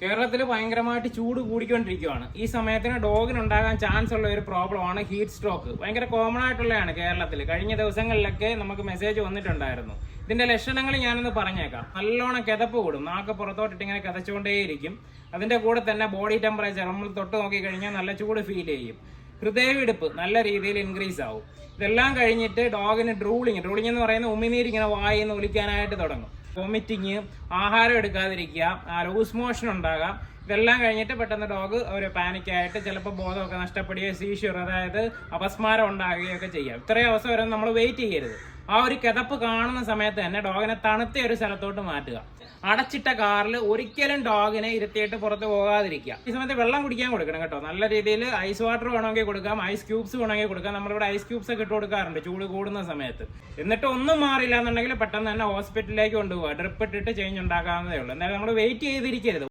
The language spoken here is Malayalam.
കേരളത്തിൽ ഭയങ്കരമായിട്ട് ചൂട് കൂടിക്കൊണ്ടിരിക്കുകയാണ്. ഈ സമയത്തിന് ഡോഗിനുണ്ടാകാൻ ചാൻസ് ഉള്ള ഒരു പ്രോബ്ലമാണ് ഹീറ്റ് സ്ട്രോക്ക്. ഭയങ്കര കോമൺ ആയിട്ടുള്ളതാണ് കേരളത്തിൽ. കഴിഞ്ഞ ദിവസങ്ങളിലൊക്കെ നമുക്ക് മെസ്സേജ് വന്നിട്ടുണ്ടായിരുന്നു. ഇതിന്റെ ലക്ഷണങ്ങൾ ഞാനൊന്ന് പറഞ്ഞേക്കാം. നല്ലോണം കിതപ്പ് കൂടും, നാക്ക് പുറത്തോട്ടിട്ട് ഇങ്ങനെ കിതച്ചുകൊണ്ടേയിരിക്കും. അതിന്റെ കൂടെ തന്നെ ബോഡി ടെമ്പറേച്ചർ നമ്മൾ തൊട്ട് നോക്കി കഴിഞ്ഞാൽ നല്ല ചൂട് ഫീൽ ചെയ്യും. ഹൃദയമിടിപ്പ് നല്ല രീതിയിൽ ഇൻക്രീസ് ആവും. ഇതെല്ലാം കഴിഞ്ഞിട്ട് ഡോഗിന് ഡ്രൂളിങ് എന്ന് പറയുന്ന ഉമിനീര് ഇങ്ങനെ വായിന്ന് ഒലിക്കാനായിട്ട് തുടങ്ങും. വോമിറ്റിങ്, ആഹാരം എടുക്കാതിരിക്കുക, ലൂസ് മോഷൻ ഉണ്ടാകാം. ഇതെല്ലാം കഴിഞ്ഞിട്ട് പെട്ടെന്ന് ഡോഗ് ഒരു പാനിക്കായിട്ട് ചിലപ്പോൾ ബോധമൊക്കെ നഷ്ടപ്പെടുകയോ സീഷ്യർ, അതായത് അപസ്മാരം ഉണ്ടാകുകയൊക്കെ ചെയ്യാം. ഇത്രയും അവസ്ഥ വരെ നമ്മൾ വെയിറ്റ് ചെയ്യരുത്. ആ ഒരു കിതപ്പ് കാണുന്ന സമയത്ത് തന്നെ ഡോഗിനെ തണുത്ത ഒരു സ്ഥലത്തോട്ട് മാറ്റുക. അടച്ചിട്ട കാറിൽ ഒരിക്കലും ഡോഗിനെ ഇരുത്തിയിട്ട് പുറത്ത് പോകാതിരിക്കുക. ഈ സമയത്ത് വെള്ളം കുടിക്കാൻ കൊടുക്കണം കേട്ടോ. നല്ല രീതിയിൽ ഐസ് വാട്ടർ വേണമെങ്കിൽ കൊടുക്കാം, ഐസ് ക്യൂബ്സ് വേണമെങ്കിൽ കൊടുക്കാം. നമ്മളിവിടെ ഐസ് ക്യൂബ്സ് ഒക്കെ ഇട്ട് കൊടുക്കാറുണ്ട് ചൂട് കൂടുന്ന സമയത്ത്. എന്നിട്ട് ഒന്നും മാറില്ല എന്നുണ്ടെങ്കിൽ പെട്ടെന്ന് തന്നെ ഹോസ്പിറ്റലിലേക്ക് കൊണ്ടുപോകുക. ഡ്രിപ്പ് ഇട്ടിട്ട് ചേഞ്ച് ഉണ്ടാക്കാവുന്നതേ ഉള്ളൂ. എന്നാലും നമ്മൾ വെയിറ്റ് ചെയ്തിരിക്കരുത്.